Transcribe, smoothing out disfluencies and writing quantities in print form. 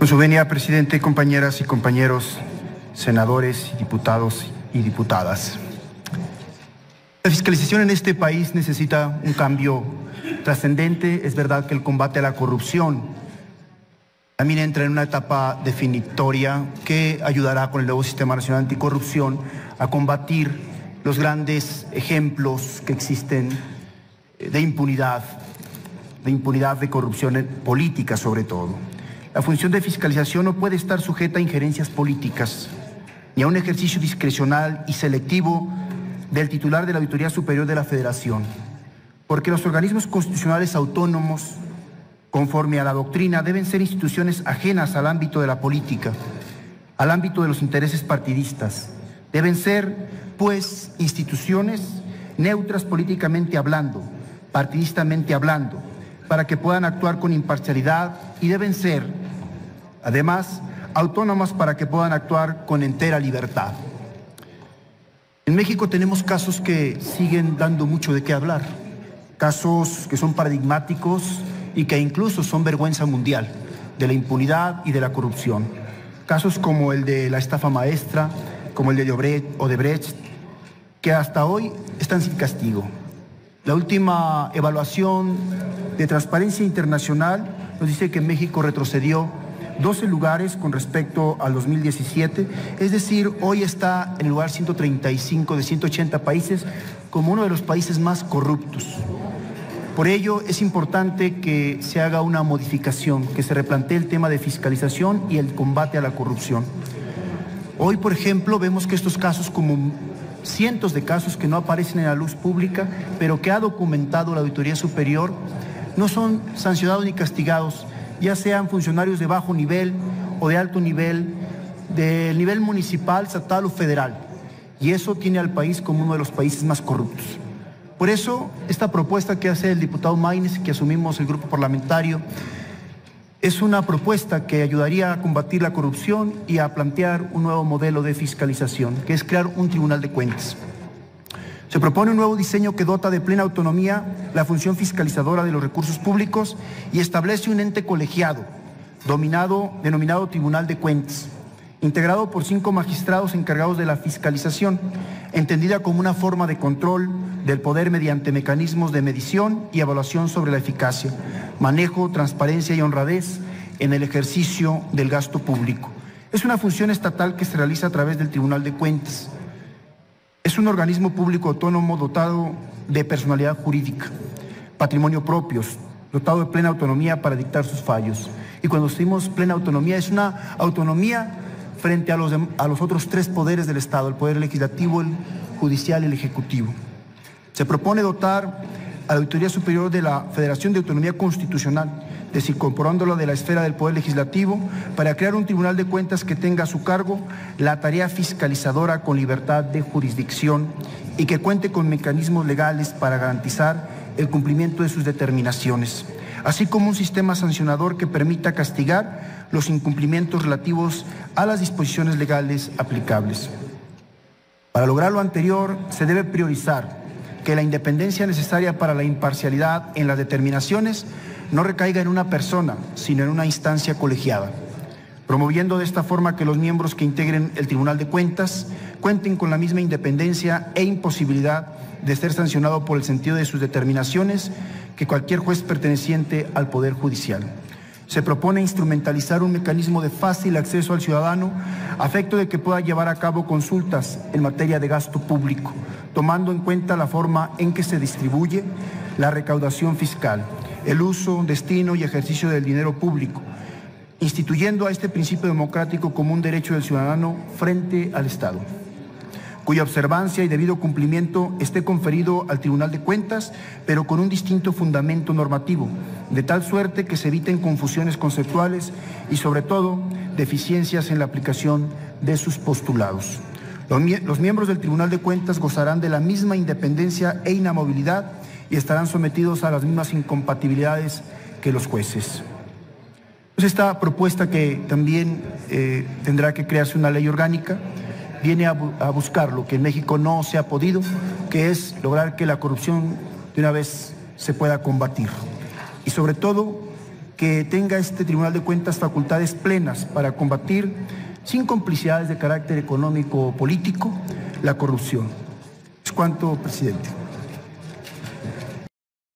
Con su venia, presidente, compañeras y compañeros, senadores, diputados y diputadas. La fiscalización en este país necesita un cambio trascendente. Es verdad que el combate a la corrupción también entra en una etapa definitoria que ayudará con el nuevo Sistema Nacional Anticorrupción a combatir los grandes ejemplos que existen de impunidad de corrupción política sobre todo. La función de fiscalización no puede estar sujeta a injerencias políticas ni a un ejercicio discrecional y selectivo del titular de la Auditoría Superior de la Federación, porque los organismos constitucionales autónomos, conforme a la doctrina, deben ser instituciones ajenas al ámbito de la política, al ámbito de los intereses partidistas. Deben ser, pues, instituciones neutras políticamente hablando, partidistamente hablando, para que puedan actuar con imparcialidad, y deben ser, además, autónomas para que puedan actuar con entera libertad. En México tenemos casos que siguen dando mucho de qué hablar, casos que son paradigmáticos y que incluso son vergüenza mundial de la impunidad y de la corrupción. Casos como el de la estafa maestra, como el de Odebrecht, que hasta hoy están sin castigo. La última evaluación de Transparencia Internacional nos dice que México retrocedió 12 lugares con respecto al 2017, es decir, hoy está en el lugar 135 de 180 países como uno de los países más corruptos. Por ello es importante que se haga una modificación, que se replantee el tema de fiscalización y el combate a la corrupción. Hoy, por ejemplo, vemos que estos casos, como cientos de casos que no aparecen en la luz pública, pero que ha documentado la Auditoría Superior, no son sancionados ni castigados, ya sean funcionarios de bajo nivel o de alto nivel, del nivel municipal, estatal o federal. Y eso tiene al país como uno de los países más corruptos. Por eso, esta propuesta que hace el diputado Maynes, que asumimos el grupo parlamentario, es una propuesta que ayudaría a combatir la corrupción y a plantear un nuevo modelo de fiscalización, que es crear un tribunal de cuentas. Se propone un nuevo diseño que dota de plena autonomía la función fiscalizadora de los recursos públicos y establece un ente colegiado, denominado Tribunal de Cuentas, integrado por 5 magistrados encargados de la fiscalización, entendida como una forma de control del poder mediante mecanismos de medición y evaluación sobre la eficacia, manejo, transparencia y honradez en el ejercicio del gasto público. Es una función estatal que se realiza a través del Tribunal de Cuentas. Es un organismo público autónomo dotado de personalidad jurídica, patrimonio propios, dotado de plena autonomía para dictar sus fallos. Y cuando decimos plena autonomía, es una autonomía frente a los otros 3 poderes del Estado, el Poder Legislativo, el Judicial y el Ejecutivo. Se propone dotar a la Auditoría Superior de la Federación de Autonomía Constitucional, desincorporándolo de la esfera del Poder Legislativo, para crear un tribunal de cuentas que tenga a su cargo la tarea fiscalizadora con libertad de jurisdicción y que cuente con mecanismos legales para garantizar el cumplimiento de sus determinaciones, así como un sistema sancionador que permita castigar los incumplimientos relativos a las disposiciones legales aplicables. Para lograr lo anterior, se debe priorizar que la independencia necesaria para la imparcialidad en las determinaciones no recaiga en una persona, sino en una instancia colegiada, promoviendo de esta forma que los miembros que integren el Tribunal de Cuentas cuenten con la misma independencia e imposibilidad de ser sancionado por el sentido de sus determinaciones que cualquier juez perteneciente al Poder Judicial. Se propone instrumentalizar un mecanismo de fácil acceso al ciudadano a efecto de que pueda llevar a cabo consultas en materia de gasto público, tomando en cuenta la forma en que se distribuye la recaudación fiscal, el uso, destino y ejercicio del dinero público, instituyendo a este principio democrático como un derecho del ciudadano frente al Estado, cuya observancia y debido cumplimiento esté conferido al Tribunal de Cuentas, pero con un distinto fundamento normativo, de tal suerte que se eviten confusiones conceptuales y, sobre todo, deficiencias en la aplicación de sus postulados. Los miembros del Tribunal de Cuentas gozarán de la misma independencia e inamovilidad y estarán sometidos a las mismas incompatibilidades que los jueces. Pues esta propuesta, que también tendrá que crearse una ley orgánica, viene a buscar lo que en México no se ha podido, que es lograr que la corrupción de una vez se pueda combatir. Y sobre todo, que tenga este Tribunal de Cuentas facultades plenas para combatir, sin complicidades de carácter económico o político, la corrupción. Es cuanto, presidente.